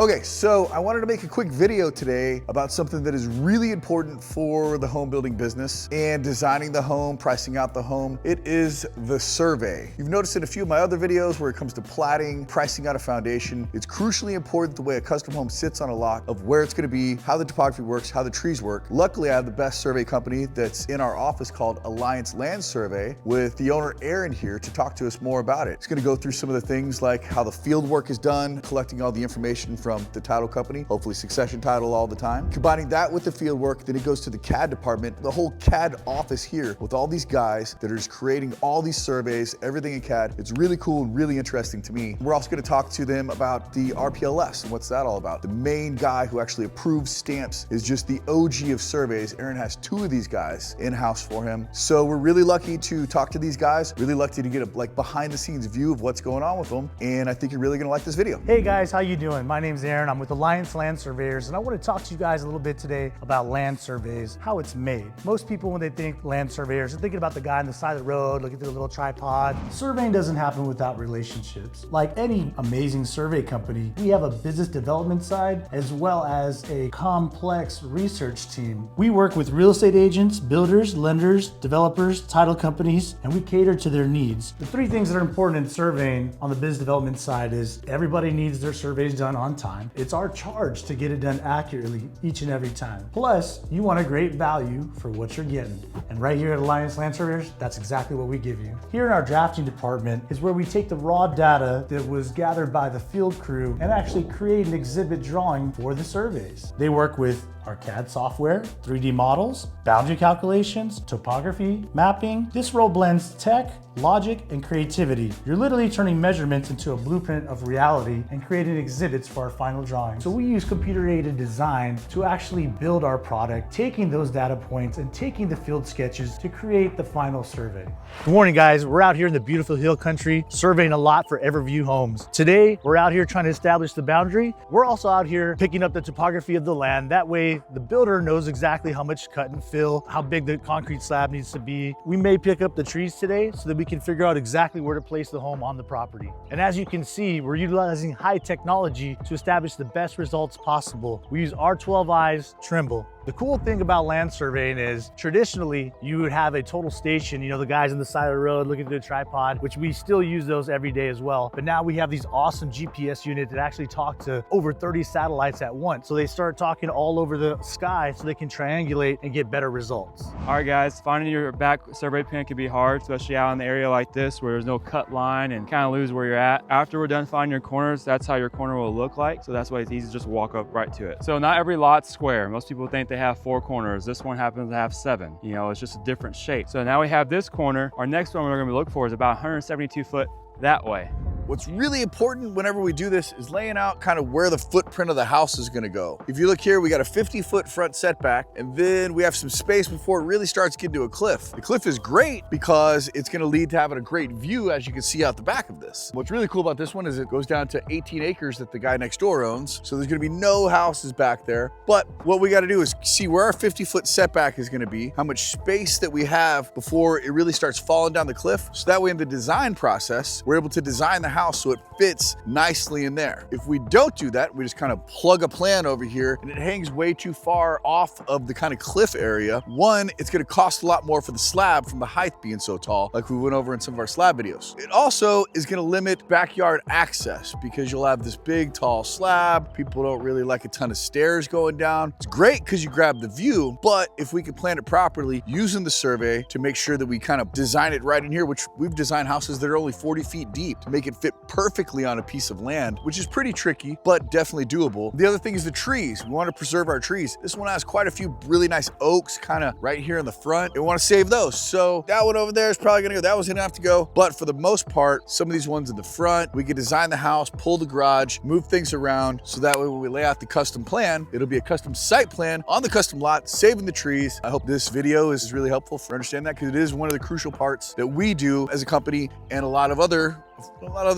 Okay, so I wanted to make a quick video today about something that is really important for the home building business and designing the home, pricing out the home. It is the survey. You've noticed in a few of my other videos where it comes to platting, pricing out a foundation, it's crucially important the way a custom home sits on a lot of where it's gonna be, how the topography works, how the trees work. Luckily, I have the best survey company that's in our office called Alliance Land Survey with the owner Aaron here to talk to us more about it. It's gonna go through some of the things like how the field work is done, collecting all the information from the title company, hopefully succession title all the time. Combining that with the field work, then it goes to the CAD department, the whole CAD office here with all these guys that are just creating all these surveys, everything in CAD. It's really cool and really interesting to me. We're also gonna talk to them about the RPLS and what's that all about. The main guy who actually approves stamps is just the OG of surveys. Aaron has two of these guys in-house for him. So we're really lucky to talk to these guys, really lucky to get a behind the scenes view of what's going on with them. And I think you're really gonna like this video. Hey guys, how you doing? My name's Aaron. I'm with Alliance Land Surveyors, and I want to talk to you guys a little bit today about land surveys, how it's made. Most people, when they think land surveyors, are thinking about the guy on the side of the road looking through a little tripod. Surveying doesn't happen without relationships. Like any amazing survey company, we have a business development side as well as a complex research team. We work with real estate agents, builders, lenders, developers, title companies, and we cater to their needs. The three things that are important in surveying on the business development side is everybody needs their surveys done on time. It's our charge to get it done accurately each and every time. Plus, you want a great value for what you're getting. And right here at Alliance Land Surveyors, that's exactly what we give you. Here in our drafting department is where we take the raw data that was gathered by the field crew and actually create an exhibit drawing for the surveys. They work with our CAD software, 3D models, boundary calculations, topography, mapping. This role blends tech, logic, and creativity. You're literally turning measurements into a blueprint of reality and creating exhibits for our final drawing. So we use computer-aided design to actually build our product, taking those data points and taking the field sketches to create the final survey. Good morning, guys. We're out here in the beautiful hill country, surveying a lot for Everview Homes. Today, we're out here trying to establish the boundary. We're also out here picking up the topography of the land. That way, the builder knows exactly how much cut and fill, how big the concrete slab needs to be. We may pick up the trees today so that we can figure out exactly where to place the home on the property. And as you can see, we're utilizing high technology to establish the best results possible. We use R12i's Trimble. The cool thing about land surveying is traditionally you would have a total station, you know, the guys on the side of the road looking through the tripod, which we still use those every day as well. But now we have these awesome GPS units that actually talk to over 30 satellites at once. So they start talking all over the sky so they can triangulate and get better results. All right, guys, finding your back survey pin can be hard, especially out in the area like this where there's no cut line and kind of lose where you're at. After we're done finding your corners, that's how your corner will look like. So that's why it's easy to just walk up right to it. So not every lot's square. Most people think they have 4 corners. This one happens to have 7. You know, it's just a different shape. So now we have this corner. Our next one we're going to look for is about 172 foot that way. What's really important whenever we do this is laying out kind of where the footprint of the house is gonna go. If you look here, we got a 50-foot front setback, and then we have some space before it really starts getting to a cliff. The cliff is great because it's gonna lead to having a great view, as you can see out the back of this. What's really cool about this one is it goes down to 18 acres that the guy next door owns, so there's gonna be no houses back there. But what we gotta do is see where our 50-foot setback is gonna be, how much space that we have before it really starts falling down the cliff, so that way in the design process, we're able to design the house so it fits nicely in there. If we don't do that, we just kind of plug a plan over here and it hangs way too far off of the kind of cliff area. One, it's gonna cost a lot more for the slab from the height being so tall, like we went over in some of our slab videos. It also is gonna limit backyard access because you'll have this big, tall slab. People don't really like a ton of stairs going down. It's great because you grab the view, but if we can plan it properly using the survey to make sure that we kind of design it right in here, which we've designed houses that are only 40 feet deep to make it fit perfectly on a piece of land, which is pretty tricky, but definitely doable. The other thing is the trees. We want to preserve our trees. This one has quite a few really nice oaks kind of right here in the front. We want to save those. So that one over there is probably gonna go. That one's gonna have to go. But for the most part, some of these ones in the front, we can design the house, pull the garage, move things around. So that way when we lay out the custom plan, it'll be a custom site plan on the custom lot, saving the trees. I hope this video is really helpful for understanding that because it is one of the crucial parts that we do as a company, and a lot of other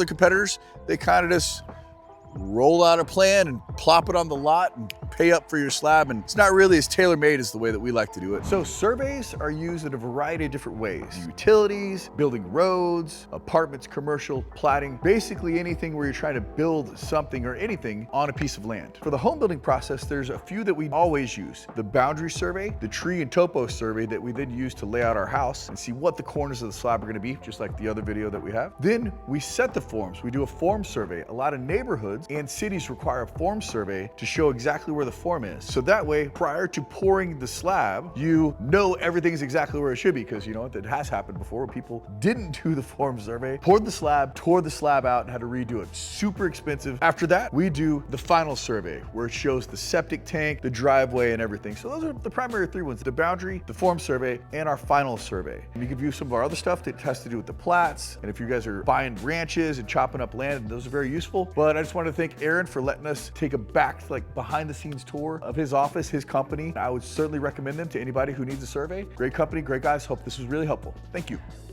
competitors, they kind of just roll out a plan and plop it on the lot and pay up for your slab, and it's not really as tailor-made as the way that we like to do it. So surveys are used in a variety of different ways. Utilities, building roads, apartments, commercial, platting, basically anything where you're trying to build something or anything on a piece of land. For the home building process, there's a few that we always use. The boundary survey, the tree and topo survey that we then use to lay out our house and see what the corners of the slab are gonna be, just like the other video that we have. Then we set the forms. We do a form survey. A lot of neighborhoods and cities require a form survey to show exactly where the form is. So that way, prior to pouring the slab, you know everything's exactly where it should be, because you know what, that has happened before where people didn't do the form survey, poured the slab, tore the slab out, and had to redo it. Super expensive. After that, we do the final survey, where it shows the septic tank, the driveway, and everything. So those are the primary three ones: the boundary, the form survey, and our final survey. And you can view some of our other stuff that has to do with the plats, and if you guys are buying ranches and chopping up land, those are very useful. But I just wanted to thank Aaron for letting us take a behind the scenes tour of his office, his company. I would certainly recommend them to anybody who needs a survey. Great company, great guys. Hope this was really helpful. Thank you.